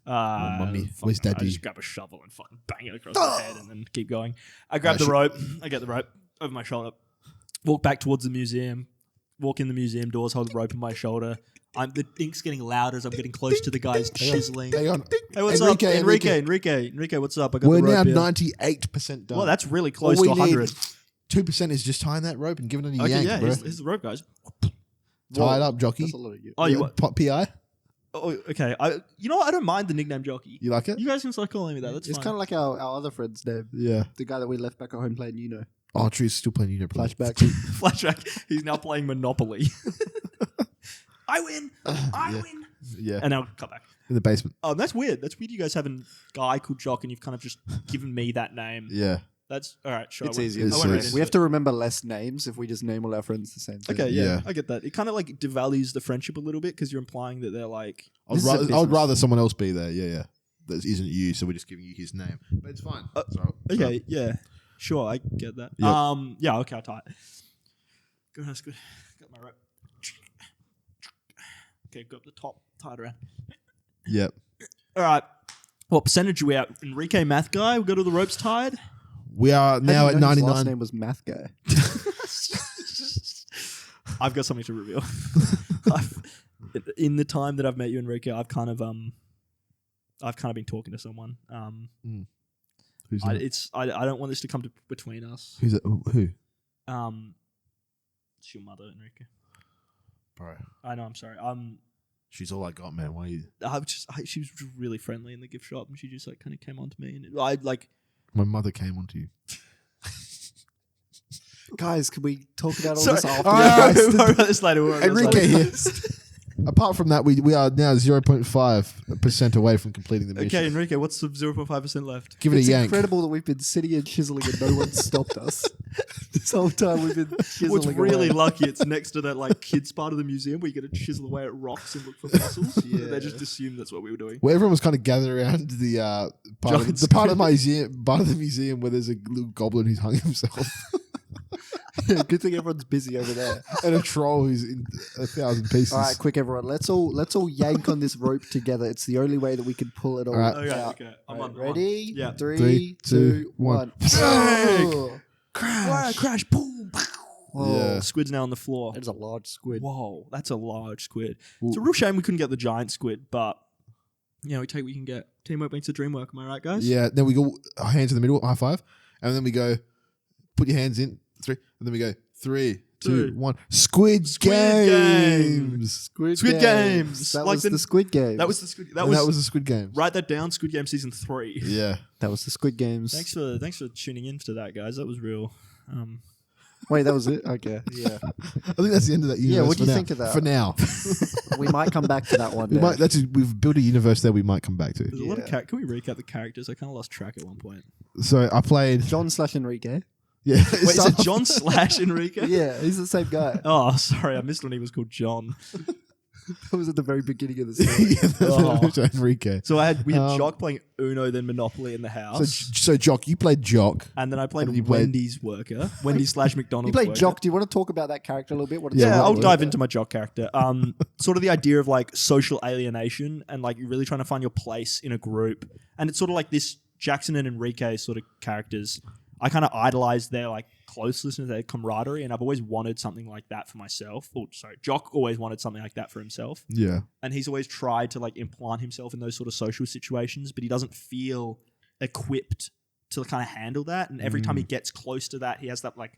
Mummy. Fuck, Where's I Daddy? just grab a shovel and fucking bang it across the head and then keep going. I grab the rope. I get the rope over my shoulder. Walk back towards the museum. Walk in the museum doors. Hold the rope on my shoulder. The ink's getting louder as I'm getting close to the guys chiseling. Hang on. Hey, what's Enrique, up? Enrique. Enrique, what's up? I got We're the rope now here. 98% done. Well, that's really close All to we 100. need 2% is just tying that rope and giving it a Okay, yank, yeah, bro. here's the rope, guys. Tie it up, jockey. That's a lot of you. Oh, you what? PI? Oh, okay. You know what? I don't mind the nickname Jockey. You like it? You guys can start calling me that. That's It's fine. kind of like our other friend's name. Yeah. The guy that we left back at home playing Uno. Oh, Tree's still playing Uno. Flashback. Flashback. He's now playing Monopoly. I win. I win. Yeah. And now cut back. In the basement. That's weird. That's weird. You guys have a guy called Jock, and you've kind of just given me that name. Yeah. That's all right. Sure. It's I won't- easier. I It's won't read easy. into We have it. to remember less names if we just name all our friends the same thing. Okay, yeah, Yeah. I get that. It kind of like devalues the friendship a little bit because you're implying that they're like. I This would is a rather, business. someone else be there. Yeah, yeah. That isn't you, so we're just giving you his name. But it's fine. Okay, yeah, sure, I get that. Yep. Yeah, okay, I'll tie it. Good, that's good. Got my rope. Okay, go up the top, tie it around. Yep. All right. What percentage are we at? Enrique Mathguy, we got all the ropes tied. We are now at His 99. last name was Mathguy. I've got something to reveal. In the time that I've met you, Enrique, I've kind of been talking to someone. Who's that? I don't want this to come between us. Who's that? Who? It's your mother, Enrique. Bro. I know. I'm sorry. She's all I got, man. Why are you? She was really friendly in the gift shop, and she just like kind of came on to me, and I like. My mother came onto you. Guys, can we talk about all Sorry. this after? All right, we'll worry about this later. Enrique here. Apart from that, we are now 0.5% away from completing the mission. Okay, Enrique, what's the 0.5% left? Give it It's a yank. incredible that we've been sitting and chiseling and no one's stopped us. This whole time we've been chiseling What's really away. lucky, it's next to that like kids part of the museum where you get to chisel away at rocks and look for fossils. Yeah. They just assumed that's what we were doing. Where everyone was kind of gathered around the part of Giant the part of my museum, part of the museum where there's a little goblin who's hung himself, Good thing everyone's busy over there. and a troll who's in 1,000 pieces. All right, quick, everyone. Let's all yank on this rope together. It's the only way that we can pull it all right. out. Okay. I'm Right, on. ready? Yeah. 3, 2, 1. Break. Crash! Crash! Boom! Whoa. Yeah. Squid's now on the floor. That is a large squid. Whoa, that's a large squid. It's a real shame we couldn't get the giant squid, but we take what we can get. Teamwork makes the dream work. Am I right, guys? Yeah. Then we go hands in the middle, high five, and then we go, put your hands in 3, and then we go 3, 2, 1. Squid Games. Squid Squid Games. That Like was the- the Squid Games. That was the Squid. That was the Squid Games. Write that down. Squid Game season 3. Yeah. That was the Squid Games. Thanks for tuning in to that, guys. That was real. Wait, that was it? Okay. Yeah. I think that's the end of that universe. what do for you now. think of that? For now, We might come back to that one we day. might. We've built a universe there. We might come back to. There's a lot of Yeah. Can we recap the characters? I kind of lost track at one point. So I played. John/Enrique. Yeah. Wait, is it John / Enrique? Yeah, he's the same guy. Oh, sorry, I missed when he was called John. That was at the very beginning of the story. Oh. That's Enrique. So we had Jock playing Uno, then Monopoly in the house, So Jock, you played Jock. and then I played and you played- Wendy's worker, Wendy's / McDonald's. You played worker. Jock. Do you want to talk about that character a little bit? What it's Yeah, like? I'll dive into my Jock character. Sort of the idea of like social alienation and like you're really trying to find your place in a group, and it's sort of like this Jackson and Enrique sort of characters. I kind of idolized their like closeness and their camaraderie, and I've always wanted something like that for myself. Oh, sorry, Jock always wanted something like that for himself, Yeah. and he's always tried to like implant himself in those sort of social situations, but he doesn't feel equipped to kind of handle that. And every time he gets close to that, he has that like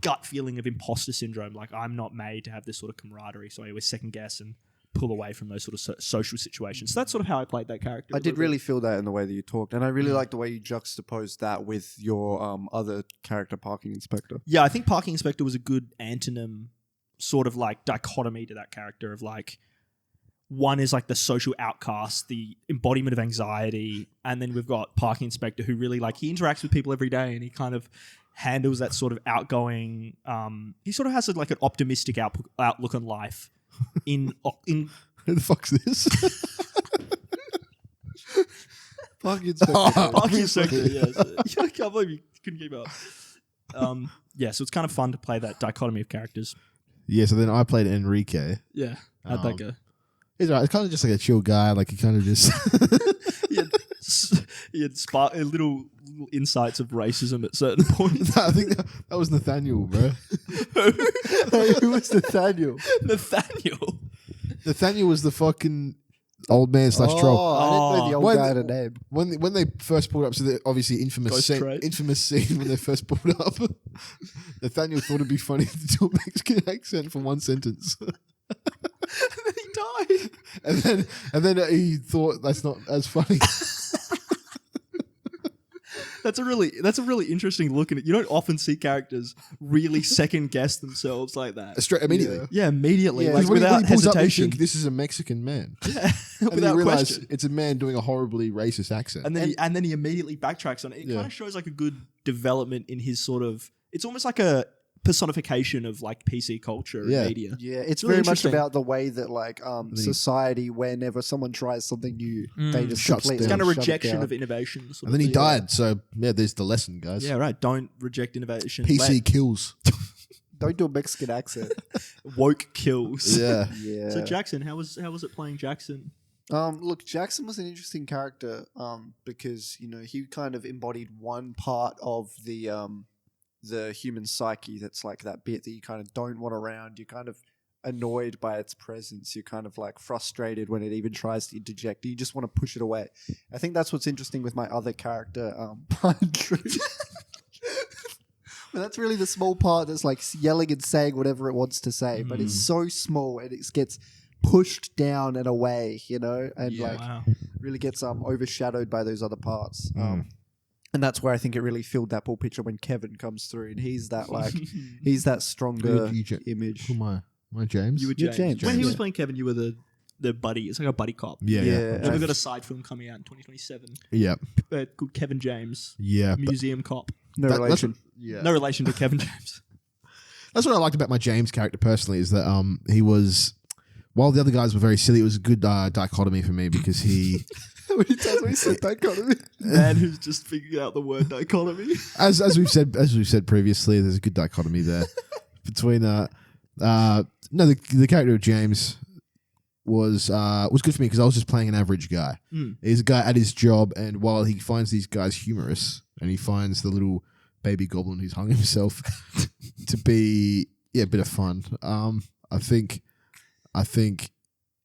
gut feeling of imposter syndrome, like I'm not made to have this sort of camaraderie, so I always second guess and pull away from those sort of social situations. So that's sort of how I played that character. I did really feel that in the way that you talked, and I really like the way you juxtaposed that with your other character, Parking Inspector. Yeah, I think Parking Inspector was a good antonym sort of like dichotomy to that character of like, one is like the social outcast, the embodiment of anxiety, and then we've got Parking Inspector, who really like, he interacts with people every day and he kind of handles that sort of outgoing. He sort of has like an optimistic outlook on life. In Who the fuck's this? Parking Inspector. Parking Inspector, yes. I can't believe you couldn't keep up. Yeah, so it's kind of fun to play that dichotomy of characters. Yeah, so then I played Enrique. Yeah, how'd that go? He's right. It's kind of just like a chill guy. Like he kind of just. he had little insights of racism at certain points. I think that was Nathaniel, bro. Who was Nathaniel? Nathaniel. Nathaniel was the fucking old man / troll. I didn't know the old When- guy had a name. When they first pulled up, so the obviously Ghost trade. infamous scene when they first pulled up, Nathaniel thought it'd be funny to do a Mexican accent for one sentence. And then he died. And then he thought that's not as funny. That's a really interesting look at it. You don't often see characters really second guess themselves like that. Straight immediately. Yeah, immediately, Yeah. like When without he pulls up, you hesitation. think this is a Mexican man. Yeah, And then without you realize question. it's a man doing a horribly racist accent. And then he immediately backtracks on it. It Yeah. kind of shows like a good development in his sort of. It's almost like a personification of like PC culture and Yeah. media. Yeah, it's really very much interesting. about the way that like he- society, whenever someone tries something new, they just Shuts completely down. Kind of shut it rejection down. of innovation. sort And then of he thing. died. So yeah, there's the lesson, guys. Yeah, right. Don't reject innovation. PC kills. Don't do a Mexican accent. Woke kills. Yeah. Yeah. So Jackson, how was it playing Jackson? Look, Jackson was an interesting character because he kind of embodied one part of the human psyche that's like that bit that you kind of don't want around. You're kind of annoyed by its presence. You're kind of like frustrated when it even tries to interject. You just want to push it away. I think that's what's interesting with my other character, Pine Tree. But that's really the small part that's like yelling and saying whatever it wants to say, but it's so small and it gets pushed down and away, and Wow. really gets overshadowed by those other parts. And that's where I think it really filled that full picture when Kevin comes through, and he's that stronger image. Who am I? Am I James? You were You're James. James. When he Yeah. was playing Kevin, you were the buddy. It's like a buddy cop. Yeah. Yeah. We've got a side film coming out in 2027. Yeah. Called Kevin James, Yeah. museum cop. No That- that's- relation. Yeah. No relation to Kevin James. That's what I liked about my James character personally is that he was, while the other guys were very silly, it was a good dichotomy for me because he, When he tells me he said dichotomy. Man who's just figuring out the word dichotomy. as we've said previously, there's a good dichotomy there between the character of James was good for me because I was just playing an average guy. He's a guy at his job, and while he finds these guys humorous, and he finds the little baby goblin who's hung himself to be a bit of fun. I think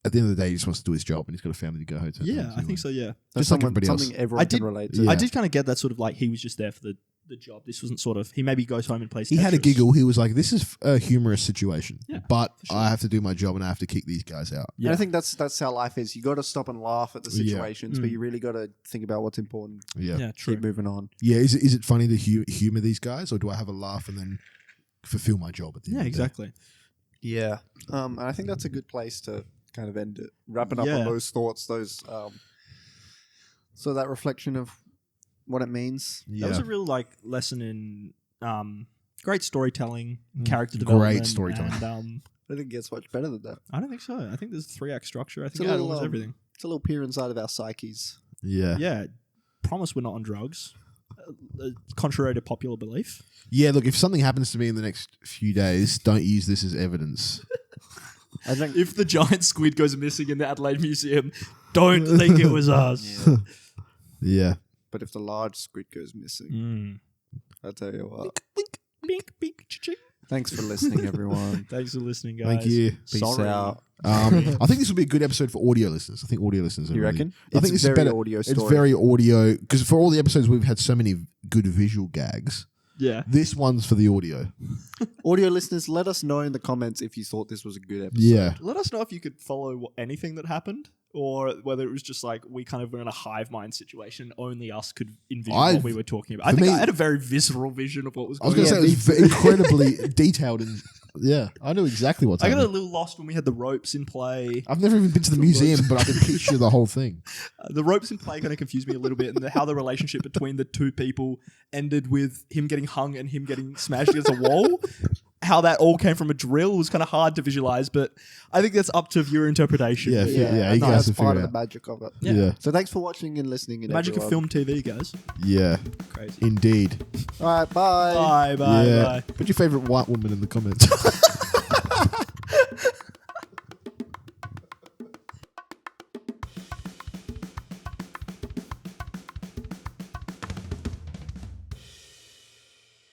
at the end of the day, he just wants to do his job, and he's got a family to go home to. Yeah, I think so. Yeah, Just like everybody else. Something everyone can relate to. Yeah. I did kind of get that sort of like he was just there for the job. This wasn't sort of he maybe goes home and plays. He had a Tetris. giggle. He was like, "This is a humorous situation, Yeah, but I have to do my job and I have to kick these guys out." And I think that's how life is. You got to stop and laugh at the Yeah. situations, but you really got to think about what's important. Yeah, Yeah, true. Keep moving on. yeah. Is it funny to humor these guys, or do I have a laugh and then fulfill my job at the end? Yeah, of the day? exactly. Yeah. And I think that's a good place to kind of end it. Wrapping up Yeah. on those thoughts, so that reflection of what it means. Yeah, That was a real like lesson in great storytelling, character Great development, storytelling. And, I don't think it gets much better than that. I don't think so. I think there's a 3-act structure. I think a it had little, almost everything. It's a little peer inside of our psyches. yeah. Yeah, promise we're not on drugs. Contrary to popular belief. Yeah, look, if something happens to me in the next few days, don't use this as evidence. I think If the giant squid goes missing in the Adelaide Museum, don't think it was us. Yeah. but if the large squid goes missing, I'll tell you what. Bink, bink, cha-ching. Thanks for listening, everyone. Thanks for listening, guys. Thank you. Peace Sorry. out. I think this will be a good episode for audio listeners. I think audio listeners. You reckon? I think It's this is very better. audio It's story. very audio because for all the episodes we've had so many good visual gags. Yeah. This one's for the audio. Audio listeners, let us know in the comments if you thought this was a good episode. Yeah. Let us know if you could follow anything that happened, or whether it was just like we kind of were in a hive mind situation. Only us could envision what we were talking about. I for think me- I had a very visceral vision of what was I was going going on. to say it was incredibly detailed and Yeah, I knew exactly what's I got a happening. little lost when we had the ropes in play. I've never even been to the museum, but I can picture the whole thing. The ropes in play kind of confused me a little bit, and how the relationship between the two people ended with him getting hung and him getting smashed against a wall. How that all came from a drill was kind of hard to visualize, but I think that's up to viewer interpretation. Yeah, But yeah, you no, guys that's have part figured of it the out. magic of it. Yeah. So thanks for watching and listening. The magic of film TV, guys. Yeah, Crazy. indeed. All right, bye. Bye, bye, Yeah. bye. Put your favorite white woman in the comments.